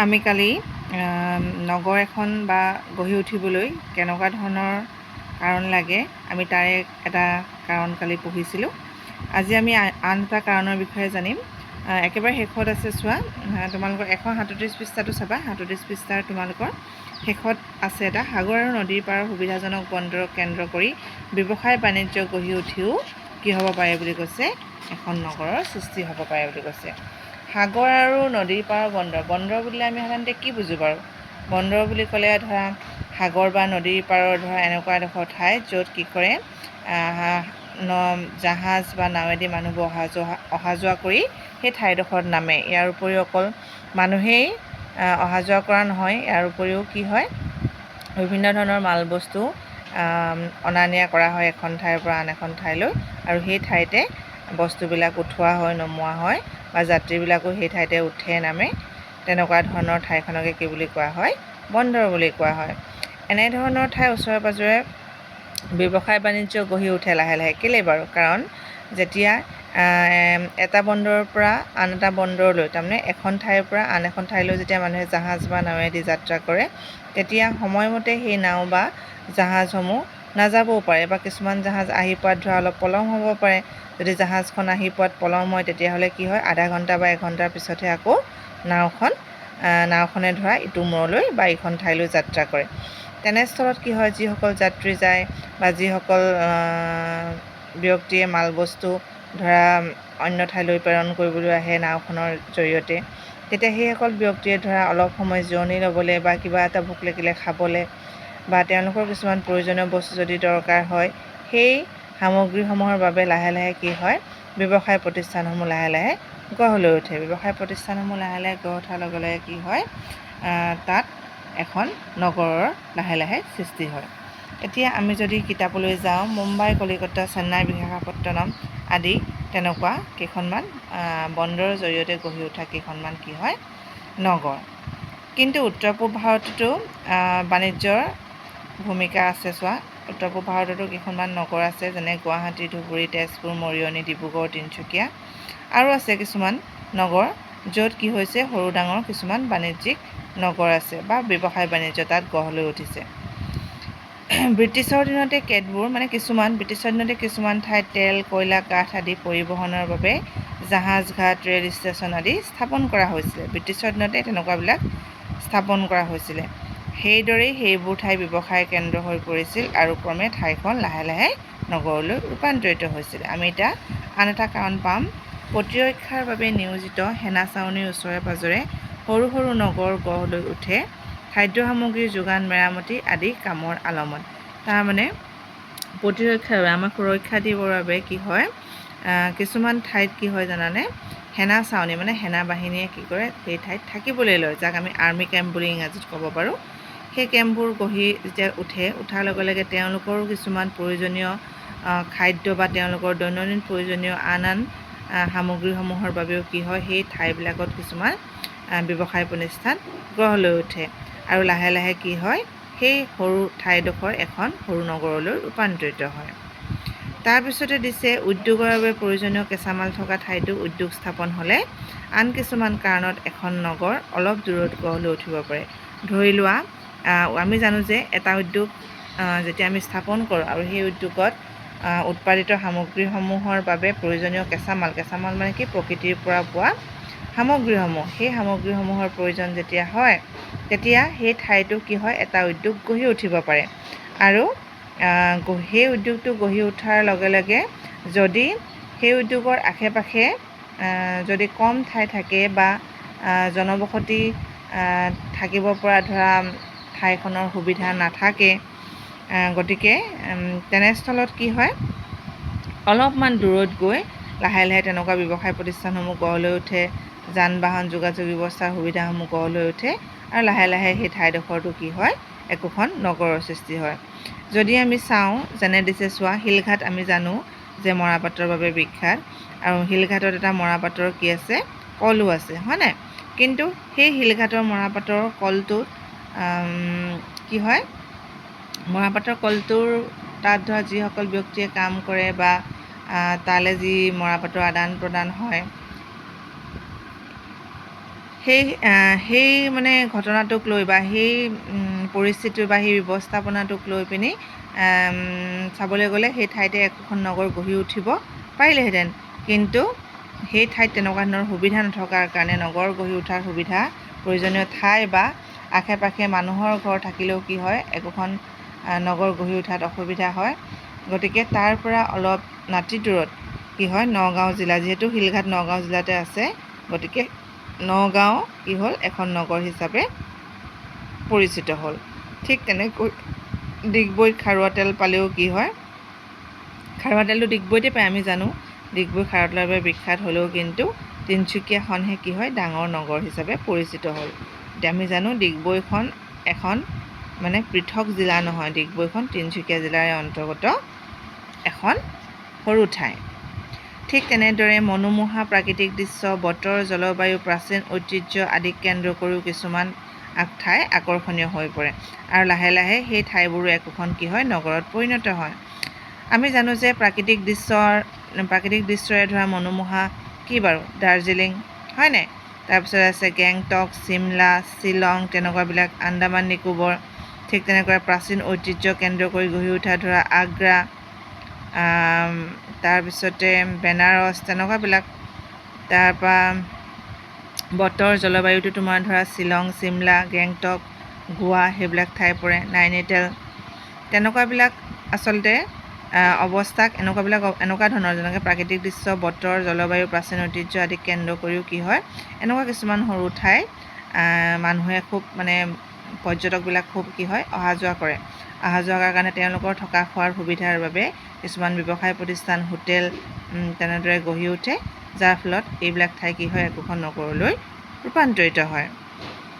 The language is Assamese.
আমি কালি নগৰ এখন বা গঢ়ি উঠিবলৈ কেনেকুৱা ধৰণৰ কাৰণ লাগে আমি তাৰে এটা কাৰণ কালি পঢ়িছিলোঁ। আজি আমি আন এটা কাৰণৰ বিষয়ে জানিম। একেবাৰে শেষত আছে চোৱা, তোমালোকৰ 137 পৃষ্ঠাটো চাবা। 37 পৃষ্ঠাৰ তোমালোকৰ শেষত আছে এটা সাগৰ আৰু নদীৰ পাৰৰ সুবিধাজনক বন্দৰক কেন্দ্ৰ কৰি ব্যৱসায় বাণিজ্য গঢ়ি উঠিও কি হ'ব পাৰে বুলি কৈছে, এখন নগৰৰ সৃষ্টি হ'ব পাৰে বুলি কৈছে। সাগৰ আৰু নদীৰ পাৰৰ বন্দৰ বুলিলে আমি সাধাৰণতে কি বুজো বাৰু? বন্দৰ বুলি ক'লে ধৰা সাগৰ বা নদীৰ পাৰৰ ধৰা এনেকুৱা এডোখৰ ঠাই য'ত কি কৰে জাহাজ বা নাৱেদি মানুহবোৰ অহা যোৱা কৰি সেই ঠাইডোখৰত নামে। ইয়াৰ উপৰিও অকল মানুহেই অহা যোৱা কৰা নহয়, ইয়াৰ উপৰিও কি হয়, বিভিন্ন ধৰণৰ মাল বস্তু অনা নিয়া কৰা হয় এখন ঠাইৰ পৰা আন এখন ঠাইলৈ, আৰু সেই ঠাইতে বস্তুবিলাক উঠোৱা হয়, নমোৱা হয়, বা যাত্ৰীবিলাকো সেই ঠাইতে উঠে নামে। তেনেকুৱা ধৰণৰ ঠাইখনকে কি বুলি কোৱা হয়? বন্দৰ বুলি কোৱা হয়। এনেধৰণৰ ঠাই ওচৰে পাঁজৰে ব্যৱসায় বাণিজ্য গঢ়ি উঠে লাহে লাহে। কেলৈ বাৰু? কাৰণ যেতিয়া এটা বন্দৰৰ পৰা আন এটা বন্দৰলৈ, তাৰমানে এখন ঠাইৰ পৰা আন এখন ঠাইলৈ যেতিয়া মানুহে জাহাজ বা নাৱেদি যাত্ৰা কৰে, তেতিয়া সময়মতে সেই নাও বা জাহাজসমূহ নাযাবও পাৰে, বা কিছুমান জাহাজ আহি পোৱাত ধৰা অলপ পলম হ'ব পাৰে। যদি জাহাজখন আহি পোৱাত পলম হয়, তেতিয়াহ'লে কি হয়, আধা ঘণ্টা বা 1 ঘণ্টাৰ পিছতহে আকৌ নাওখনে ধৰা ইটো মূৰলৈ বা ইখন ঠাইলৈ যাত্ৰা কৰে। তেনেস্থলত কি হয়, যিসকল যাত্ৰী যায় বা যিসকল ব্যক্তিয়ে মালবস্তু ধৰা অন্য ঠাইলৈ প্ৰেৰণ কৰিবলৈ আহে নাওখনৰ জৰিয়তে, তেতিয়া সেইসকল ব্যক্তিয়ে ধৰা অলপ সময় জিৰণি ল'বলৈ বা কিবা এটা ভোক লাগিলে খাবলৈ বা তেওঁলোকৰ কিছুমান প্ৰয়োজনীয় বস্তু যদি দৰকাৰ হয়, সেই সামগ্ৰীসমূহৰ বাবে লাহে লাহে কি হয়, ব্যৱসায় প্ৰতিষ্ঠানসমূহ লাহে লাহে গঢ় লৈ উঠে। ব্যৱসায় প্ৰতিষ্ঠানসমূহ লাহে লাহে গঢ় উঠাৰ লগে লগে কি হয়, তাত এখন নগৰৰ লাহে লাহে সৃষ্টি হয়। এতিয়া আমি যদি কিতাপলৈ যাওঁ, মুম্বাই, কলিকতা, চেন্নাই, বিশাখাপট্টনম আদি তেনেকুৱা কেইখনমান বন্দৰৰ জৰিয়তে গঢ়ি উঠা কেইখনমান কি হয়, নগৰ। কিন্তু উত্তৰ পূব ভাৰততো বাণিজ্যৰ ভূমিকা আছে চোৱা। উত্তৰ পূব ভাৰততো কেইখনমান নগৰ আছে, যেনে গুৱাহাটী, ধুবুৰী, তেজপুৰ, মৰিয়নি, ডিব্ৰুগড়, তিনিচুকীয়া, আৰু আছে কিছুমান নগৰ য'ত কি হৈছে, সৰু ডাঙৰ কিছুমান বাণিজ্যিক নগৰ আছে বা ব্যৱসায় বাণিজ্য তাত গঢ় লৈ উঠিছে। ব্ৰিটিছৰ দিনতে কিছুমান ঠাইত তেল, কয়লা, কাঠ আদি পৰিবহণৰ বাবে জাহাজ ঘাট, ৰেল ষ্টেচন আদি স্থাপন কৰা হৈছিলে। ব্ৰিটিছৰ দিনতে তেনেকুৱাবিলাক স্থাপন কৰা হৈছিলে। সেইদৰেই সেইবোৰ ঠাই ব্যৱসায় কেন্দ্ৰ হৈ পৰিছিল আৰু ক্ৰমে ঠাইখন লাহে লাহে নগৰলৈ ৰূপান্তৰিত হৈছিল। আমি এতিয়া আন এটা কাৰণ পাম, প্ৰতিৰক্ষাৰ বাবে নিয়োজিত সেনা ছাউনীৰ ওচৰে পাঁজৰে সৰু সৰু নগৰ গঢ় লৈ উঠে, খাদ্য সামগ্ৰীৰ যোগান, মেৰামতি আদি কামৰ আলমত। তাৰমানে প্ৰতিৰক্ষাৰ বাবে, আমাক সুৰক্ষা দিবৰ বাবে কি হয়, কিছুমান ঠাইত কি হয় জানানে, সেনা ছাউনী মানে সেনা বাহিনীয়ে কি কৰে, সেই ঠাইত থাকিবলৈ লয়, যাক আমি আৰ্মি কেম্প বুলি ইংৰাজীত ক'ব পাৰোঁ। সেই কেম্পবোৰ গঢ়ি যেতিয়া উঠাৰ লগে লগে তেওঁলোকৰো কিছুমান প্ৰয়োজনীয় খাদ্য বা তেওঁলোকৰ দৈনন্দিন প্ৰয়োজনীয় আন সামগ্ৰীসমূহৰ বাবেও কি হয়, সেই ঠাইবিলাকত কিছুমান ব্যৱসায় প্ৰতিষ্ঠান গঢ় লৈ উঠে, আৰু লাহে লাহে কি হয়, সেই সৰু ঠাইডোখৰ এখন সৰু নগৰলৈ ৰূপান্তৰিত হয়। তাৰপিছতে দিছে, উদ্যোগৰ বাবে প্ৰয়োজনীয় কেঁচামাল থকা ঠাইতো উদ্যোগ স্থাপন হ'লে আন কিছুমান কাৰণত এখন নগৰ অলপ দূৰত গঢ় লৈ উঠিব পাৰে। ধৰি লোৱা, আমি জানো যে এটা উদ্যোগ যেতিয়া আমি স্থাপন কৰোঁ আৰু সেই উদ্যোগত উৎপাদিত সামগ্ৰীসমূহৰ বাবে প্ৰয়োজনীয় কেঁচামাল মানে কি, প্ৰকৃতিৰ পৰা পোৱা সামগ্ৰীসমূহ, সেই সামগ্ৰীসমূহৰ প্ৰয়োজন যেতিয়া হয়, তেতিয়া সেই ঠাইতো কি হয়, এটা উদ্যোগ গঢ়ি উঠিব পাৰে। আৰু সেই উদ্যোগটো গঢ়ি উঠাৰ লগে লগে যদি সেই উদ্যোগৰ আশে পাশে যদি কম ঠাই থাকে বা জনবসতি থাকিব পৰা ধৰা ঠাইখনৰ সুবিধা নাথাকে, গতিকে তেনেস্থলত কি হয়, অলপমান দূৰত গৈ লাহে লাহে তেনেকুৱা ব্যৱসায় প্ৰতিষ্ঠানসমূহ গঢ় লৈ উঠে, যান বাহন যোগাযোগ ব্যৱস্থাৰ সুবিধাসমূহ গঢ় লৈ উঠে, আৰু লাহে লাহে সেই ঠাইডোখৰটো কি হয়, একোখন নগৰৰ সৃষ্টি হয়। যদি আমি চাওঁ, যেনে দিছে চোৱা, শিলঘাট আমি জানো যে মৰাপাটৰ বাবে বিখ্যাত, আৰু শিলঘাটত এটা মৰাপাটৰ কি আছে, কলো আছে, হয় নাই? কিন্তু সেই শিলঘাটৰ মৰাপাটৰ কলটোত কি হয়, মৰাপাটৰ কলটোৰ তাত ধৰা যিসকল ব্যক্তিয়ে কাম কৰে বা তালৈ যি মৰাপাটৰ আদান প্ৰদান হয়, সেই মানে ঘটনাটোক লৈ বা সেই পৰিস্থিতি বা সেই ব্যৱস্থাপনাটোক লৈ পিনি চাবলৈ গ'লে সেই ঠাইতে একোখন নগৰ গঢ়ি উঠিব পাৰিলেহেঁতেন, কিন্তু সেই ঠাইত তেনেকুৱা ধৰণৰ সুবিধা নথকাৰ কাৰণে নগৰ গঢ়ি উঠাৰ সুবিধা প্ৰয়োজনীয় ঠাই বা আশে পাশে মানুহৰ ঘৰ থাকিলেও কি হয়, একোখন নগৰ গঢ়ি উঠাত অসুবিধা হয়। গতিকে তাৰ পৰা অলপ নাতিদূৰত কি হয়, নগাঁও জিলা, যিহেতু শিলঘাট নগাঁও জিলাতে আছে, গতিকে নগাঁও কি হ'ল এখন নগৰ হিচাপে পৰিচিত হ'ল। ঠিক তেনেকৈ ডিগবৈত খাৰুৱা তেল পালেও কি হয়, খাৰুৱা তেলটো ডিগবৈতে পায় আমি জানো, ডিগবৈ খাৰুৱা তেলৰ বাবে বিখ্যাত হ'লেও কিন্তু তিনিচুকীয়াখনহে কি হয় ডাঙৰ নগৰ হিচাপে পৰিচিত হ'ল। এতিয়া আমি জানো ডিগবৈখন এখন মানে পৃথক জিলা নহয়, ডিগবৈখন তিনিচুকীয়া জিলাৰে অন্তৰ্গত এখন সৰু ঠাই। ঠিক তেনেদৰে মনোমোহা প্ৰাকৃতিক দৃশ্য, বতৰ, জলবায়ু, প্ৰাচীন ঐতিহ্য আদিক কেন্দ্ৰ কৰিও কিছুমান ঠাই আকৰ্ষণীয় হৈ পৰে আৰু লাহে লাহে সেই ঠাইবোৰো একোখন কি হয় নগৰত পৰিণত হয়। আমি জানো যে প্ৰাকৃতিক দৃশ্যৰে ধৰা মনোমোহা কি বাৰু, দাৰ্জিলিং হয় নাই, তাৰপিছত আছে গেংটক, চিমলা, শ্বিলং, তেনেকুৱাবিলাক আন্দামান নিকোবৰ। ঠিক তেনেকৈ প্ৰাচীন ঐতিহ্য কেন্দ্ৰ কৰি গঢ়ি উঠা ধৰা আগ্ৰা, তাৰপিছতে বেনাৰস, তেনেকুৱাবিলাক। তাৰপৰা বতৰ জলবায়ুটো তোমাৰ ধৰা শ্বিলং, চিমলা, গেংটক, গোৱা সেইবিলাক ঠাই পৰে, নাইনিতাল, তেনেকুৱাবিলাক আচলতে অৱস্থাক এনেকুৱা ধৰণৰ যেনেকৈ প্ৰাকৃতিক দৃশ্য, বতৰ, জলবায়ু, প্ৰাচীন ঐতিহ্য আদিক কেন্দ্ৰ কৰিও কি হয়, এনেকুৱা কিছুমান সৰু ঠাই মানুহে খুব মানে পৰ্যটকবিলাক খুব কি হয় অহা যোৱা কৰে। অহা যোৱা কৰাৰ কাৰণে তেওঁলোকৰ থকা খোৱাৰ সুবিধাৰ বাবে কিছুমান ব্যৱসায় প্ৰতিষ্ঠান, হোটেল তেনেদৰে গঢ়ি উঠে, যাৰ ফলত এইবিলাক ঠাই কি হয় একোখন নগৰলৈ ৰূপান্তৰিত হয়।